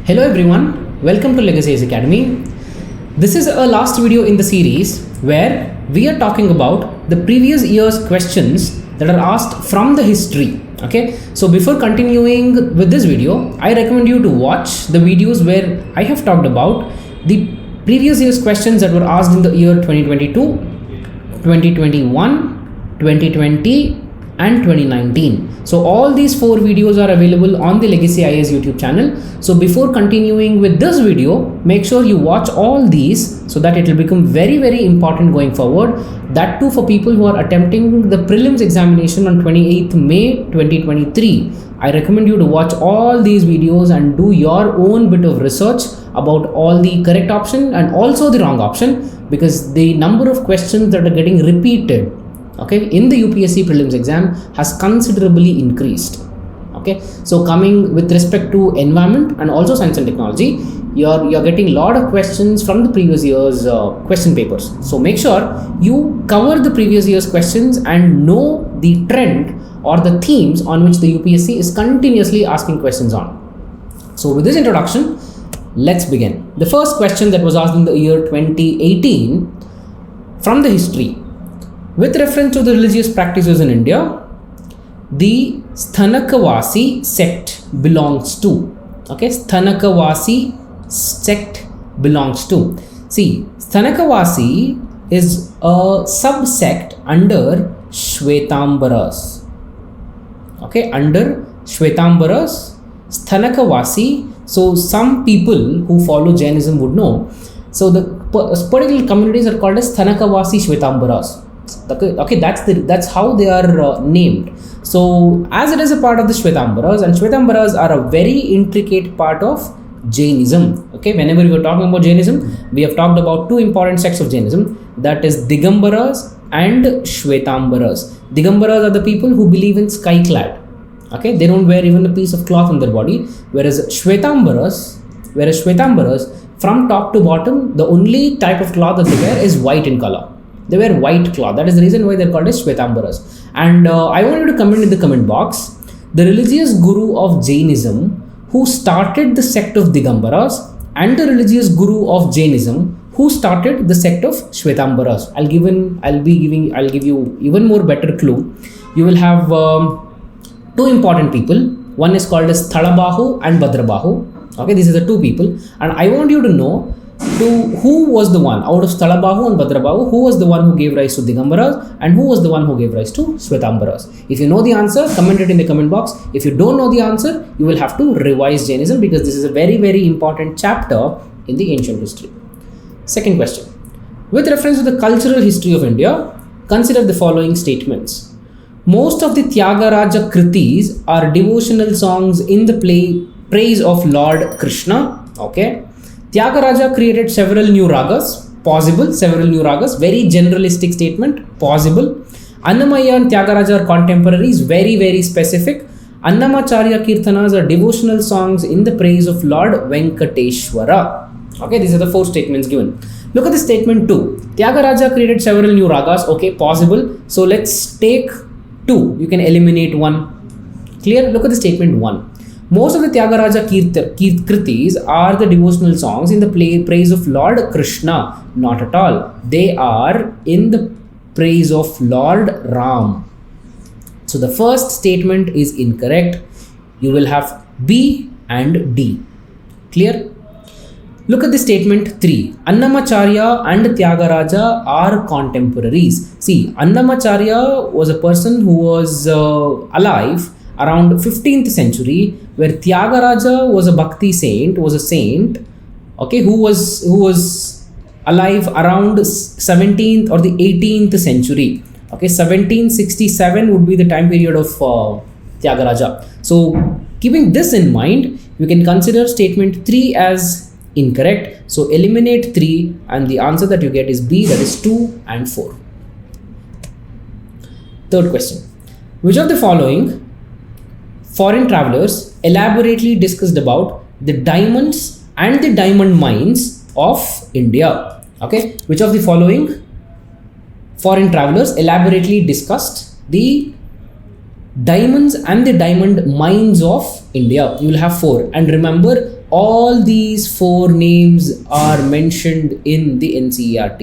Hello everyone, welcome to Legacy IAS Academy. This is a last video in the series where we are talking about the previous year's questions that are asked from the history. Okay, so before continuing with this video, I recommend you to watch the videos where I have talked about the previous year's questions that were asked in the year 2022, 2021, 2020 and 2019. So all these 4 videos are available on the Legacy IAS YouTube channel. So before continuing with this video, make sure you watch all these so that it will become very important going forward. That too for people who are attempting the prelims examination on 28th May 2023. I recommend you to watch all these videos and do your own bit of research about all the correct option and also the wrong option, because the number of questions that are getting repeated in the UPSC prelims exam has considerably increased. So coming with respect to environment and also science and technology, you're getting a lot of questions from the previous year's question papers. So make sure you cover the previous year's questions and know the trend or the themes on which the UPSC is continuously asking questions on. So with this introduction, let's begin. The first question that was asked in the year 2018 from the history. With reference to the religious practices in India, the Sthanakavasi sect belongs to. Sthanakavasi sect belongs to. See, Sthanakavasi is a subsect under Shwetambaras. Under Shwetambaras, Sthanakavasi. So some people who follow Jainism would know. So the particular communities are called as Sthanakavasi Shwetambaras. That's how they are named. So as it is a part of the Shwetambaras, and Shwetambaras are a very intricate part of Jainism. Whenever we are talking about Jainism, we have talked about 2 important sects of Jainism, that is Digambaras and Shwetambaras. Digambaras are the people who believe in sky clad. They don't wear even a piece of cloth on their body, whereas Shwetambaras from top to bottom, the only type of cloth that they wear is white in color. They wear white cloth. That is the reason why they're called as Shwetambaras. And I want you to comment in the comment box the religious guru of Jainism who started the sect of Digambaras and the religious guru of Jainism who started the sect of Shwetambaras. I'll give you even more better clue. You will have 2 important people. One is called as Thalabahu and Bhadrabahu. These are the 2 people, and I want you to know who was the one out of Thalabahu and Bhadrabahu, who was the one who gave rise to Digambaras and who was the one who gave rise to Shwetambaras. If you know the answer, comment it in the comment box. If you don't know the answer, you will have to revise Jainism, because this is a very important chapter in the ancient history. Second question. With reference to the cultural history of India, consider the following statements. Most of the Tyagaraja Kritis are devotional songs in the praise of Lord Krishna. Tyagaraja created several new ragas, possible, several new ragas, very generalistic statement, possible. Annamaya and Tyagaraja are contemporaries, very specific. Annamacharya Kirtanas are devotional songs in the praise of Lord Venkateshwara. These are the 4 statements given. Look at the statement 2. Tyagaraja created several new ragas, possible. So let's take 2. You can eliminate 1. Clear? Look at the statement 1. Most of the Tyagaraja Kritis are the devotional songs in the praise of Lord Krishna. Not at all. They are in the praise of Lord Ram. So the first statement is incorrect. You will have B and D. Clear? Look at the statement 3. Annamacharya and Tyagaraja are contemporaries. See, Annamacharya was a person who was alive around 15th century, where Tyagaraja was a Bhakti saint, who was alive around 17th or the 18th century. 1767 would be the time period of Tyagaraja. So keeping this in mind, you can consider statement 3 as incorrect. So eliminate 3 and the answer that you get is B, that is 2 and 4. Third question. Which of the following foreign travelers elaborately discussed about the diamonds and the diamond mines of India? Which of the following foreign travelers elaborately discussed the diamonds and the diamond mines of India? You will have 4, and remember all these 4 names are mentioned in the NCERT.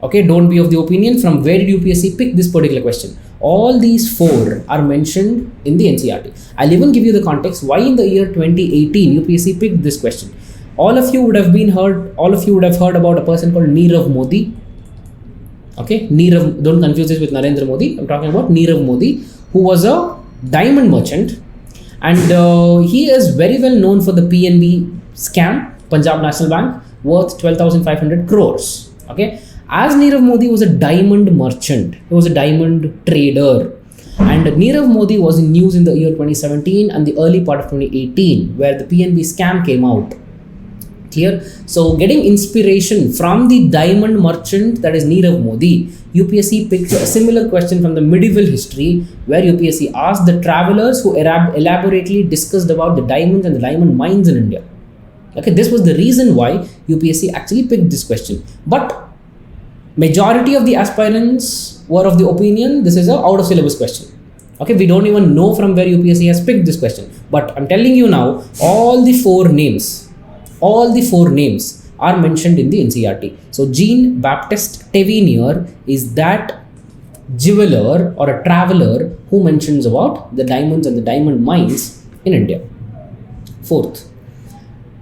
Okay, don't be of the opinion from where did UPSC pick this particular question. All these 4 are mentioned in the NCERT. I'll even give you the context why in the year 2018 UPSC picked this question. All of you would have heard about a person called Nirav Modi. Okay, Nirav, don't confuse this with Narendra Modi. I'm talking about Nirav Modi, who was a diamond merchant, and he is very well known for the PNB scam, Punjab National Bank, worth 12,500 crores. Okay, as Nirav Modi was a diamond merchant, he was a diamond trader, and Nirav Modi was in news in the year 2017 and the early part of 2018, where the PNB scam came out. Clear? So getting inspiration from the diamond merchant, that is Nirav Modi, UPSC picked a similar question from the medieval history, where UPSC asked the travelers who elaborately discussed about the diamonds and the diamond mines in India. Okay, this was the reason why UPSC actually picked this question. But majority of the aspirants were of the opinion this is a out of syllabus question. Okay, we don't even know from where UPSC has picked this question. But I'm telling you now, all the four names are mentioned in the NCERT. So Jean Baptiste Tavernier is that jeweler or a traveler who mentions about the diamonds and the diamond mines in India. Fourth,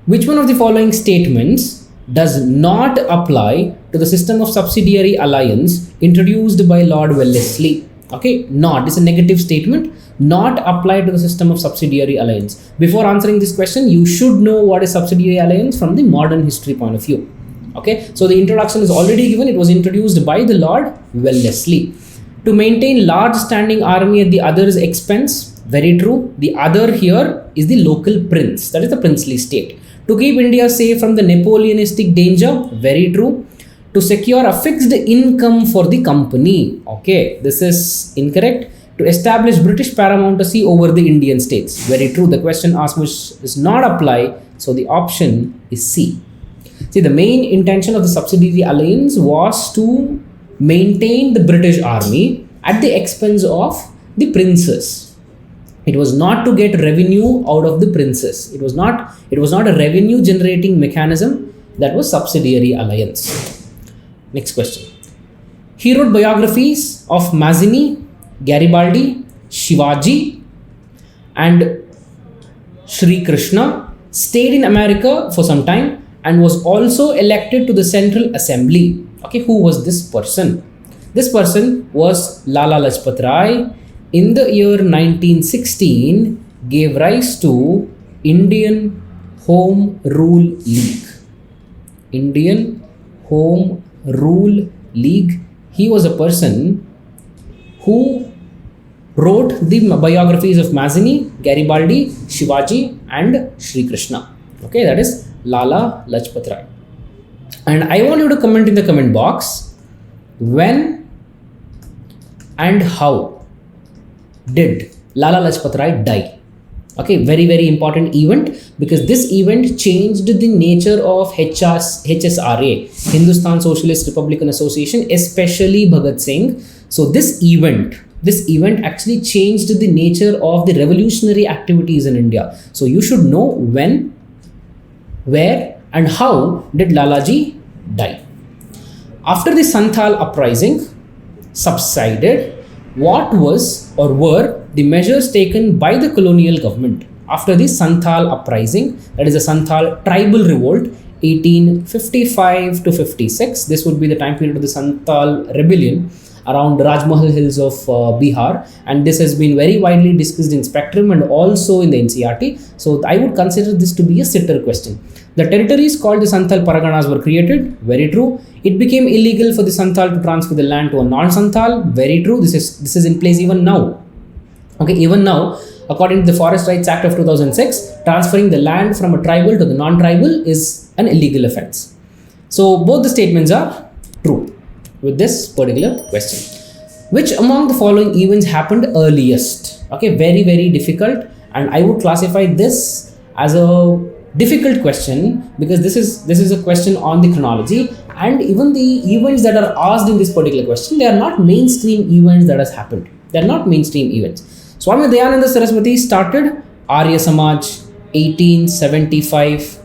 which one of the following statements does not apply to the system of subsidiary alliance introduced by Lord Wellesley? Okay, not, it's a negative statement, not applied to the system of subsidiary alliance. Before answering this question, you should know what is subsidiary alliance from the modern history point of view. Okay, so the introduction is already given. It was introduced by the Lord Wellesley. To maintain large standing army at the other's expense, very true. The other here is the local prince, that is the princely state. To keep India safe from the Napoleonistic danger, very true. To secure a fixed income for the company, okay, this is incorrect. To establish British paramountcy over the Indian states, very true. The question asked which does not apply, so the option is C. See, the main intention of the subsidiary alliance was to maintain the British army at the expense of the princes. It was not to get revenue out of the princes. It was not a revenue generating mechanism. That was subsidiary alliance. Next question. He wrote biographies of Mazzini, Garibaldi, Shivaji, and Sri Krishna, stayed in America for some time, and was also elected to the Central Assembly. Okay, who was this person? This person was Lala Lajpat Rai. In the year 1916, gave rise to Indian Home Rule League. Indian Home Rule League. He was a person who wrote the biographies of Mazzini, Garibaldi, Shivaji, and Sri Krishna. Okay, that is Lala Lajpat Rai. And I want you to comment in the comment box, when and how did Lala Lajpat Rai die? Okay, very, very important event, because this event changed the nature of HSRA, Hindustan Socialist Republican Association, especially Bhagat Singh. So this event actually changed the nature of the revolutionary activities in India. So you should know when, where, and how did Lalaji die. After the Santhal uprising subsided, what was or were the measures taken by the colonial government after the Santhal uprising, that is the Santhal tribal revolt, 1855 to 56. This would be the time period of the Santhal rebellion around Rajmahal hills of Bihar, and this has been very widely discussed in Spectrum and also in the NCERT. So I would consider this to be a sitter question. The territories called the Santhal Paraganas were created, very true. It became illegal for the Santhal to transfer the land to a non-Santhal, very true. This is in place even now. Okay, even now, according to the Forest Rights Act of 2006, transferring the land from a tribal to the non-tribal is an illegal offense. So both the statements are true with this particular question. Which among the following events happened earliest? Okay, very, very difficult, and I would classify this as a difficult question because this is a question on the chronology, and even the events that are asked in this particular question, they are not mainstream events that has happened. They are not mainstream events. Swami Dayananda Saraswati started Arya Samaj. 1875.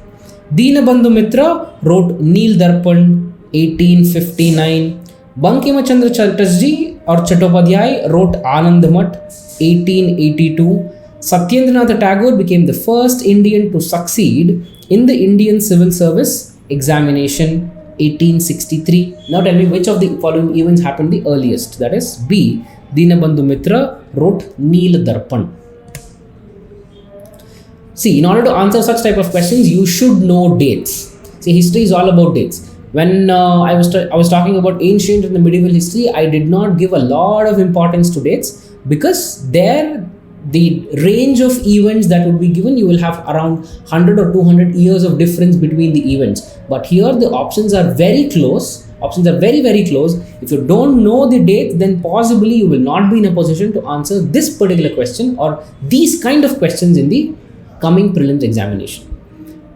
Dinabandhu Mitra wrote Neel Darpan, 1859. Bankim Chandra Chatterjee or Chattopadhyay wrote Anandamath, 1882. Satyendranath Tagore became the first Indian to succeed in the Indian Civil Service examination, 1863. Now tell me which of the following events happened the earliest. That is B. Dinabandhu Mitra wrote Neel Darpan. See, in order to answer such type of questions, you should know dates. See, history is all about dates. When I was talking about ancient and the medieval history, I did not give a lot of importance to dates because there the range of events that would be given, you will have around 100 or 200 years of difference between the events. But here the options are very close. Options are very, very close. If you don't know the date, then possibly you will not be in a position to answer this particular question or these kind of questions in the coming prelims examination.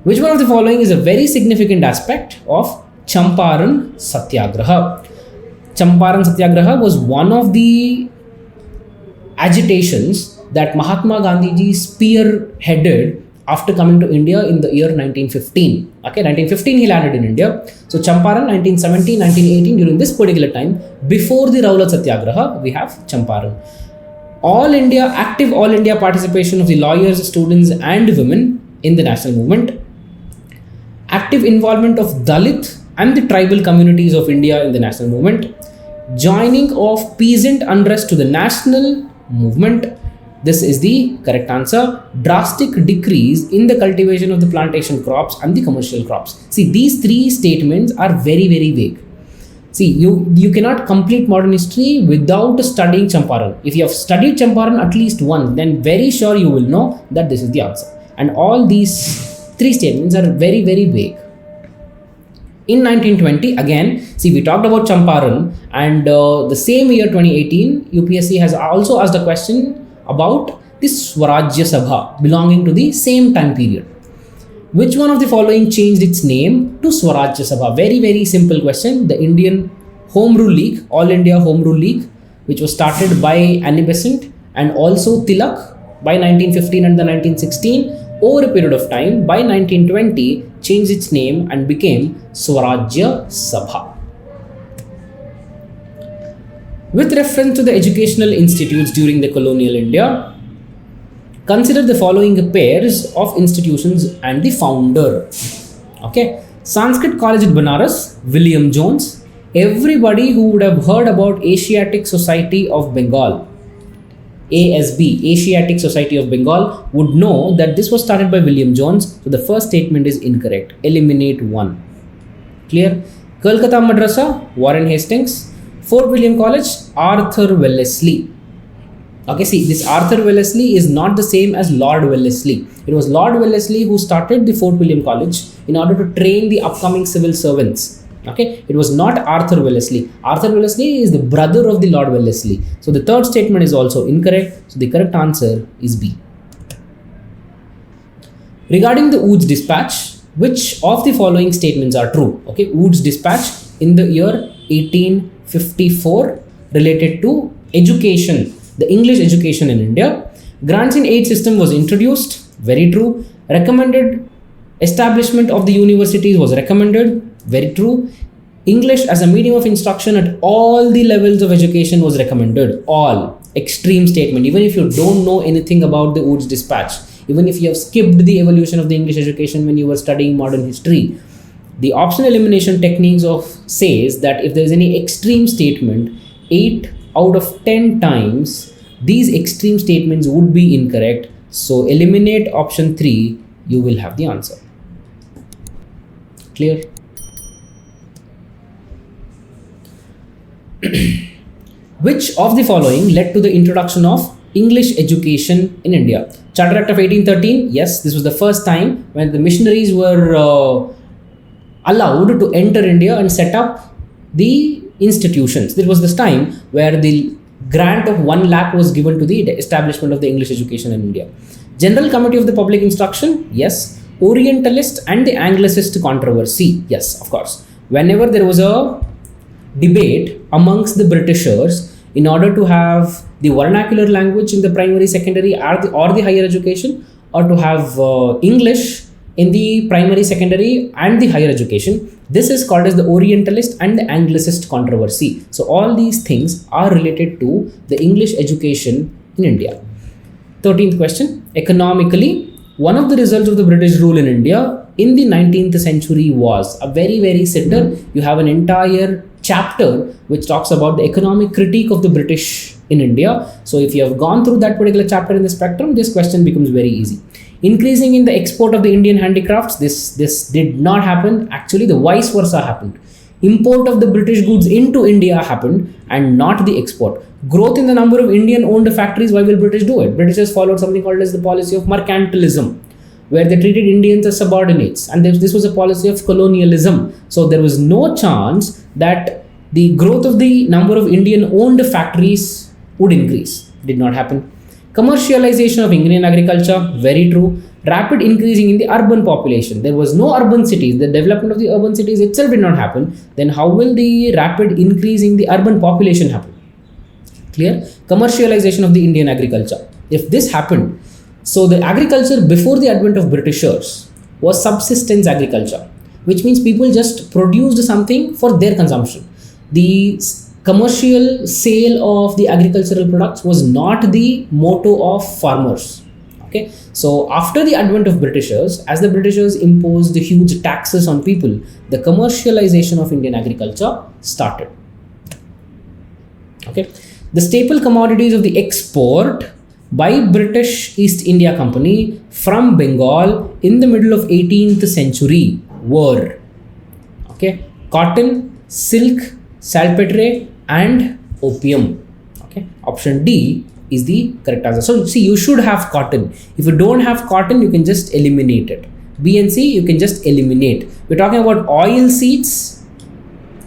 Which one of the following is a very significant aspect of Champaran Satyagraha? Champaran Satyagraha was one of the agitations that Mahatma Gandhiji spearheaded after coming to India in the year 1915. Okay, 1915 he landed in India. So Champaran, 1917, 1918, during this particular time, before the Rowlatt Satyagraha, we have Champaran. Active all India participation of the lawyers, students and women in the national movement. Active involvement of Dalit and the tribal communities of India in the national movement. Joining of peasant unrest to the national movement. This is the correct answer. Drastic decrease in the cultivation of the plantation crops and the commercial crops. See, these three statements are very, very vague. See, you cannot complete modern history without studying Champaran. If you have studied Champaran at least once, then very sure you will know that this is the answer. And all these three statements are very, very vague. In 1920, again, see, we talked about Champaran, and the same year 2018, UPSC has also asked a question about the Swarajya Sabha belonging to the same time period. Which one of the following changed its name to Swarajya Sabha? Very, very simple question. The Indian Home Rule League, All India Home Rule League, which was started by Annie Besant and also Tilak by 1915 and the 1916, over a period of time, by 1920, changed its name and became Swarajya Sabha. With reference to the educational institutes during the colonial India, consider the following pairs of institutions and the founder. Okay, Sanskrit College at Banaras, William Jones. Everybody who would have heard about Asiatic Society of Bengal, ASB, Asiatic Society of Bengal, would know that this was started by William Jones. So the first statement is incorrect. Eliminate one. Clear? Kolkata Madrasa, Warren Hastings. Fort William College, Arthur Wellesley. Okay, see, this Arthur Wellesley is not the same as Lord Wellesley. It was Lord Wellesley who started the Fort William College in order to train the upcoming civil servants. Okay, it was not Arthur Wellesley. Arthur Wellesley is the brother of the Lord Wellesley. So the third statement is also incorrect. So the correct answer is B. Regarding the Wood's dispatch, which of the following statements are true? Okay, Wood's dispatch in the year 1854 related to education, the English education in India. Grants in aid system was introduced. Very true. Recommended establishment of the universities was recommended. Very true. English as a medium of instruction at all the levels of education was recommended. All. Extreme statement. Even if you don't know anything about the Wood's dispatch, even if you have skipped the evolution of the English education when you were studying modern history, the option elimination techniques of says that if there is any extreme statement, 8 out of 10 times these extreme statements would be incorrect. So eliminate option 3, you will have the answer. Clear? Which of the following led to the introduction of English education in India? Charter Act of 1813, yes, this was the first time when the missionaries were allowed to enter India and set up the institutions. This was this time where the grant of 1 lakh was given to the establishment of the English education in India. General Committee of the Public Instruction, yes. Orientalist and the Anglicist controversy, yes, of course. Whenever there was a debate amongst the Britishers in order to have the vernacular language in the primary, secondary or the higher education, or to have English in the primary, secondary, and the higher education. This is called as the Orientalist and the Anglicist controversy. So all these things are related to the English education in India. 13th question. Economically, one of the results of the British rule in India in the 19th century was a very sitter. You have an entire chapter which talks about the economic critique of the British in India. So if you have gone through that particular chapter in the spectrum, this question becomes very easy. Increasing in the export of the Indian handicrafts, this did not happen. Actually, the vice versa happened. Import of the British goods into India happened and not the export. Growth in the number of Indian owned factories, why will British do it? Britishers followed something called as the policy of mercantilism, where they treated Indians as subordinates, and this was a policy of colonialism. So there was no chance that the growth of the number of Indian owned factories would increase. Did not happen. Commercialization of Indian agriculture, very true. Rapid increasing in the urban population. There was no urban cities. The development of the urban cities itself did not happen. Then how will the rapid increase in the urban population happen? Clear? Commercialization of the Indian agriculture. If this happened, so the agriculture before the advent of Britishers was subsistence agriculture, which means people just produced something for their consumption. The commercial sale of the agricultural products was not the motto of farmers. Okay, so after the advent of Britishers, as the Britishers imposed huge taxes on people, the commercialization of Indian agriculture started. Okay, the staple commodities of the export by British East India Company from Bengal in the middle of 18th century were, okay, cotton, silk, salpetre, and opium. Okay, option D is the correct answer. So see, you should have cotton. If you don't have cotton, you can just eliminate it. B and C, you can just eliminate. We're talking about oil seeds.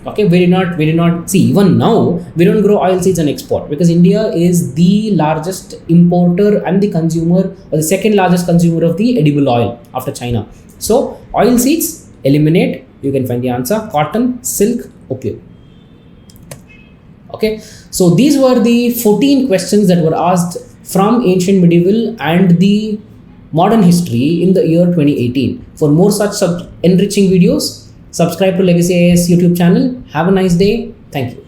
Okay, we did not see, even now we don't grow oil seeds and export, because India is the largest importer and the consumer, or the second largest consumer of the edible oil after China. So oil seeds, eliminate. You can find the answer: cotton, silk, opium. Okay, so these were the 14 questions that were asked from ancient medieval and the modern history in the year 2018. For more such enriching videos, subscribe to Legacy IAS YouTube channel. Have a nice day. Thank you.